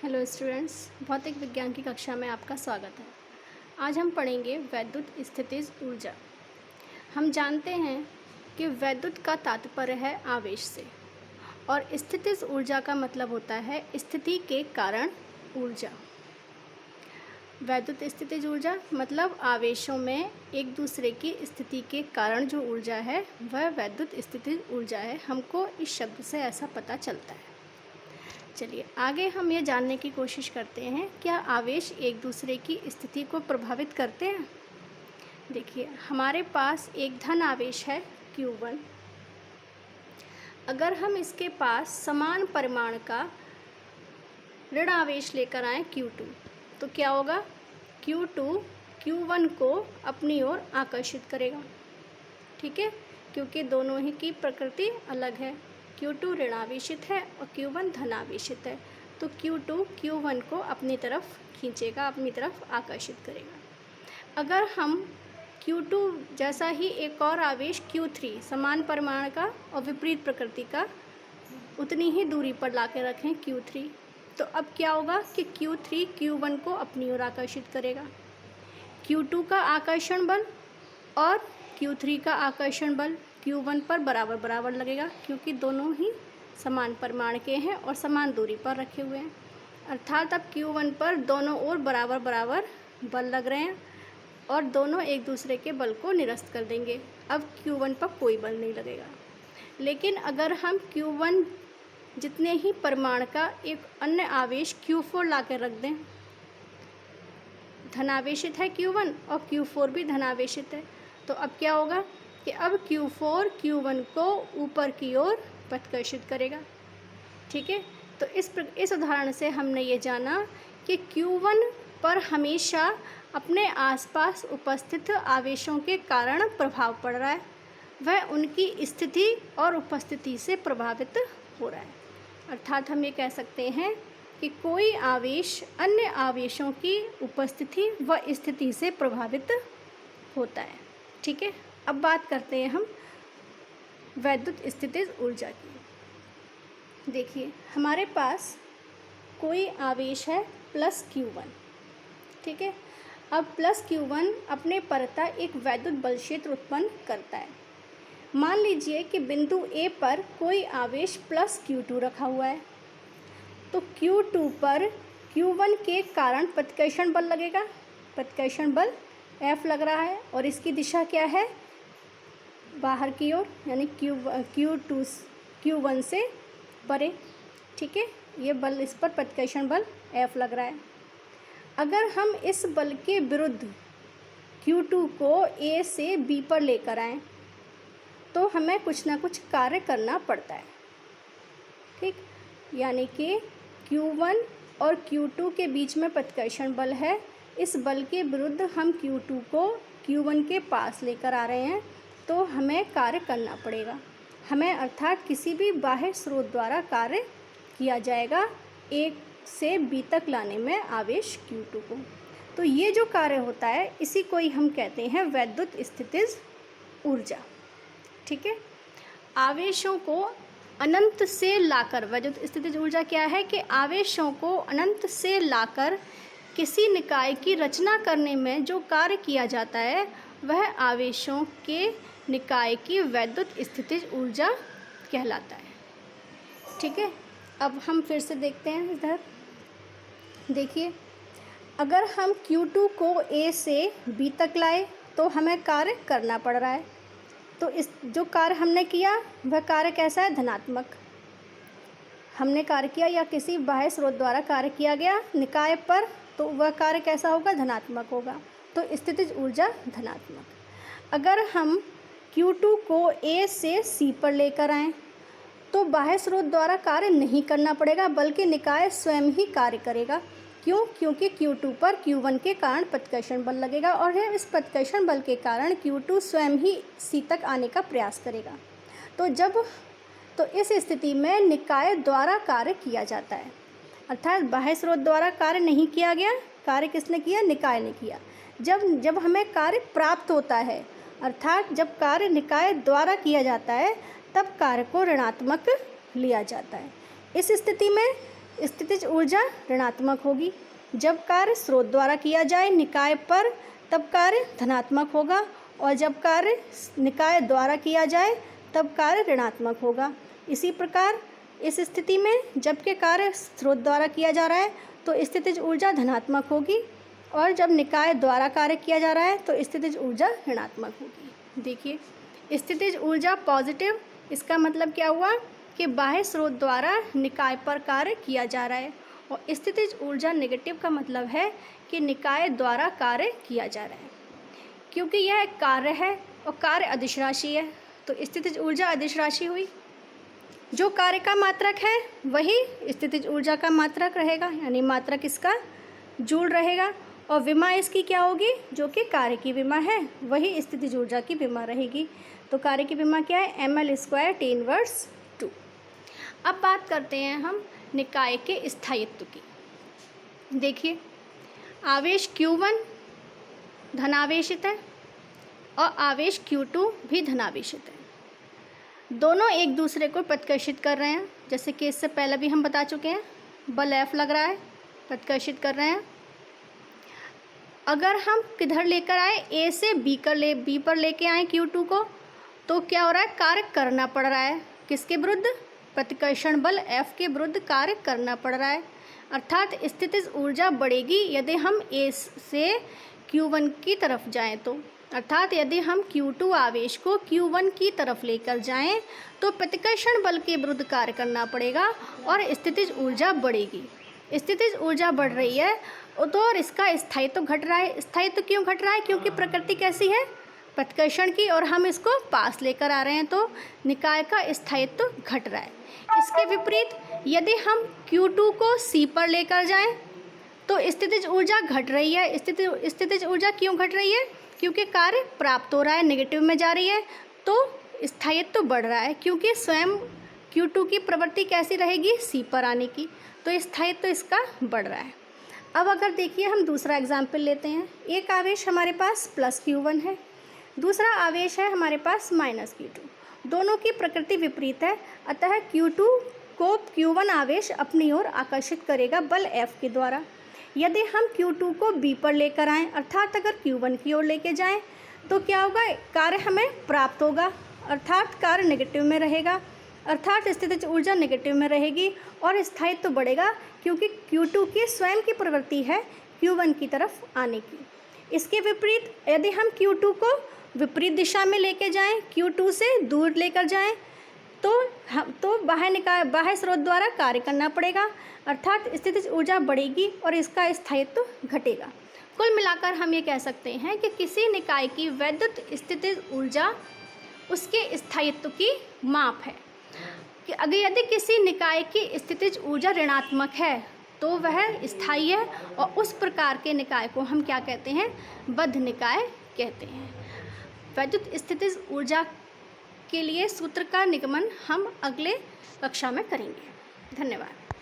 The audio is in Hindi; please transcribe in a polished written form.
हेलो स्टूडेंट्स, भौतिक विज्ञान की कक्षा में आपका स्वागत है। आज हम पढ़ेंगे वैद्युत स्थितिज ऊर्जा। हम जानते हैं कि वैद्युत का तात्पर्य है आवेश से और स्थितिज ऊर्जा का मतलब होता है स्थिति के कारण ऊर्जा। वैद्युत स्थितिज ऊर्जा मतलब आवेशों में एक दूसरे की स्थिति के कारण जो ऊर्जा है वह वैद्युत स्थितिज ऊर्जा है। हमको इस शब्द से ऐसा पता चलता है। चलिए आगे हम ये जानने की कोशिश करते हैं, क्या आवेश एक दूसरे की स्थिति को प्रभावित करते हैं। देखिए, हमारे पास एक धन आवेश है Q1। अगर हम इसके पास समान परिमाण का ऋण आवेश लेकर आएँ Q2, तो क्या होगा, Q2 Q1 को अपनी ओर आकर्षित करेगा। ठीक है, क्योंकि दोनों ही की प्रकृति अलग है। Q2 ऋणावेशित है और Q1 धनावेशित है, तो Q2 Q1 को अपनी तरफ खींचेगा, अपनी तरफ आकर्षित करेगा। अगर हम Q2 जैसा ही एक और आवेश Q3 समान परिमाण का और विपरीत प्रकृति का उतनी ही दूरी पर ला के रखें Q3, तो अब क्या होगा कि Q3 Q1 को अपनी ओर आकर्षित करेगा। Q2 का आकर्षण बल और Q3 का आकर्षण बल Q1 पर बराबर बराबर लगेगा, क्योंकि दोनों ही समान परिमाण के हैं और समान दूरी पर रखे हुए हैं। अर्थात अब Q1 पर दोनों ओर बराबर बराबर बल लग रहे हैं और दोनों एक दूसरे के बल को निरस्त कर देंगे। अब Q1 पर कोई बल नहीं लगेगा। लेकिन अगर हम Q1 जितने ही परिमाण का एक अन्य आवेश Q4 ला कर रख दें, धनावेशित है Q1 और Q4 भी धनावेशित है, तो अब क्या होगा कि अब Q4 Q1 को ऊपर की ओर प्रतिकर्षित करेगा। ठीक है, तो इस उदाहरण से हमने ये जाना कि Q1 पर हमेशा अपने आसपास उपस्थित आवेशों के कारण प्रभाव पड़ रहा है, वह उनकी स्थिति और उपस्थिति से प्रभावित हो रहा है। अर्थात हम ये कह सकते हैं कि कोई आवेश अन्य आवेशों की उपस्थिति व स्थिति से प्रभावित होता है। ठीक है, अब बात करते हैं हम वैद्युत स्थितिज ऊर्जा की। देखिए, हमारे पास कोई आवेश है प्लस Q1। ठीक है, अब प्लस Q1 अपने परतः एक वैद्युत बल क्षेत्र उत्पन्न करता है। मान लीजिए कि बिंदु A पर कोई आवेश प्लस Q2 रखा हुआ है, तो Q2 पर Q1 के कारण प्रतिकर्षण बल लगेगा। प्रतिकर्षण बल F लग रहा है और इसकी दिशा क्या है, बाहर की ओर, यानी Q1 से परे। ठीक है, ये बल, इस पर प्रतिकर्षण बल F लग रहा है। अगर हम इस बल के विरुद्ध Q2 को A से B पर लेकर आएँ, तो हमें कुछ ना कुछ कार्य करना पड़ता है। ठीक, यानी कि Q1 और Q2 के बीच में प्रतिकर्षण बल है। इस बल के विरुद्ध हम Q2 को Q1 के पास लेकर आ रहे हैं, तो हमें कार्य करना पड़ेगा। हमें अर्थात किसी भी बाह्य स्रोत द्वारा कार्य किया जाएगा A से B तक लाने में आवेश Q2 को। तो ये जो कार्य होता है, इसी को ही हम कहते हैं वैद्युत स्थितिज ऊर्जा। ठीक है, आवेशों को अनंत से लाकर, वैद्युत स्थितिज ऊर्जा क्या है कि आवेशों को अनंत से लाकर किसी निकाय की रचना करने में जो कार्य किया जाता है, वह आवेशों के निकाय की वैद्युत स्थितिज ऊर्जा कहलाता है। ठीक है, अब हम फिर से देखते हैं इधर। देखिए, अगर हम Q2 को A से B तक लाए, तो हमें कार्य करना पड़ रहा है। तो इस जो कार्य हमने किया, वह कार्य कैसा है, धनात्मक। हमने कार्य किया या किसी बाह्य स्रोत द्वारा कार्य किया गया निकाय पर, तो वह कार्य कैसा होगा, धनात्मक होगा। तो स्थितिज ऊर्जा धनात्मक। अगर हम Q2 को A से C पर लेकर आएँ, तो बाह्य स्रोत द्वारा कार्य नहीं करना पड़ेगा, बल्कि निकाय स्वयं ही कार्य करेगा। क्यों? क्योंकि Q2 पर Q1 के कारण प्रतिकर्षण बल लगेगा और इस प्रतिकर्षण बल के कारण Q2 स्वयं ही C तक आने का प्रयास करेगा। तो इस स्थिति में निकाय द्वारा कार्य किया जाता है, अर्थात बाह्य स्रोत द्वारा कार्य नहीं किया गया। कार्य किसने किया, निकाय ने किया। जब हमें कार्य प्राप्त होता है, अर्थात जब कार्य निकाय द्वारा किया जाता है, तब कार्य को ऋणात्मक लिया जाता है। इस स्थिति में स्थितिज ऊर्जा ऋणात्मक होगी। जब कार्य स्रोत द्वारा किया जाए निकाय पर तब कार्य धनात्मक होगा, और जब कार्य निकाय द्वारा किया जाए तब कार्य ऋणात्मक होगा। इसी प्रकार इस स्थिति में जबकि कार्य स्रोत द्वारा किया जा रहा है तो स्थितिज ऊर्जा धनात्मक होगी, और जब निकाय द्वारा कार्य किया जा रहा है तो स्थितिज ऊर्जा ऋणात्मक होगी। देखिए स्थितिज ऊर्जा पॉजिटिव, इसका मतलब क्या हुआ कि बाह्य स्रोत द्वारा निकाय पर कार्य किया जा रहा है, और स्थितिज ऊर्जा नेगेटिव का मतलब है कि निकाय द्वारा कार्य किया जा रहा है। क्योंकि यह एक कार्य है और कार्य अदिश राशि है तो स्थितिज ऊर्जा अदिश राशि हुई। जो कार्य का मात्रक है वही स्थितिज ऊर्जा का मात्रक रहेगा, यानी मात्रक इसका जूल रहेगा, और विमा इसकी क्या होगी, जो कि कार्य की विमा है वही स्थितिज ऊर्जा की विमा रहेगी। तो कार्य की विमा क्या है, ml² T−2। अब बात करते हैं हम निकाय के स्थायित्व की। देखिए आवेश Q1 धनावेशित है और आवेश Q2 भी धनावेशित है। दोनों एक दूसरे को प्रतिकर्षित कर रहे हैं, जैसे कि इससे पहले भी हम बता चुके हैं, बल F लग रहा है, प्रतिकर्षित कर रहे हैं। अगर हम किधर लेकर आए, A से B पर लेके आए Q2 को, तो क्या हो रहा है, कार्य करना पड़ रहा है। किसके विरुद्ध, प्रतिकर्षण बल F के विरुद्ध कार्य करना पड़ रहा है। अर्थात स्थितिज ऊर्जा बढ़ेगी यदि हम A से Q1 की तरफ जाएं तो, अर्थात यदि हम Q2 आवेश को Q1 की तरफ लेकर जाएं तो प्रतिकर्षण बल के विरुद्ध कार्य करना पड़ेगा और स्थितिज ऊर्जा बढ़ेगी। स्थितिज ऊर्जा बढ़ रही है तो और इसका स्थायित्व घट रहा है। स्थायित्व क्यों घट रहा है, क्योंकि प्रकृति कैसी है, प्रतिकर्षण की, और हम इसको पास लेकर आ रहे हैं तो निकाय का स्थायित्व घट रहा है। इसके विपरीत यदि हम Q2 को C पर लेकर जाएं तो स्थितिज ऊर्जा घट रही है। स्थितिज ऊर्जा क्यों घट रही है, क्योंकि कार्य प्राप्त हो रहा है, नेगेटिव में जा रही है, तो स्थायित्व बढ़ रहा है, क्योंकि स्वयं Q2 की प्रवृत्ति कैसी रहेगी, C पर आने की, तो स्थायित्व इसका बढ़ रहा है। अब अगर देखिए हम दूसरा एग्जाम्पल लेते हैं। एक आवेश हमारे पास +Q1 है, दूसरा आवेश है हमारे पास -Q2। दोनों की प्रकृति विपरीत है, अतः Q2 को Q1 आवेश अपनी ओर आकर्षित करेगा बल F के द्वारा। यदि हम Q2 को B पर लेकर आएँ, अर्थात अगर Q1 की ओर लेके जाएं तो क्या होगा, कार्य हमें प्राप्त होगा, अर्थात कार्य नेगेटिव में रहेगा, अर्थात स्थितिज ऊर्जा नेगेटिव में रहेगी और स्थायित्व तो बढ़ेगा, क्योंकि Q2 की स्वयं की प्रवृत्ति है Q1 की तरफ आने की। इसके विपरीत यदि हम Q2 को विपरीत दिशा में लेके जाएं, Q2 से दूर लेकर जाएं, तो बाह्य स्रोत द्वारा कार्य करना पड़ेगा, अर्थात स्थितिज ऊर्जा बढ़ेगी और इसका स्थायित्व घटेगा। कुल मिलाकर हम ये कह सकते हैं कि किसी निकाय की वैद्युत स्थितिज ऊर्जा उसके स्थायित्व की माप है। कि अगर यदि किसी निकाय की स्थितिज ऊर्जा ऋणात्मक है तो वह स्थायी है, और उस प्रकार के निकाय को हम क्या कहते हैं, बद्ध निकाय कहते हैं। वैद्युत स्थितिज ऊर्जा के लिए सूत्र का निगमन हम अगले कक्षा में करेंगे। धन्यवाद।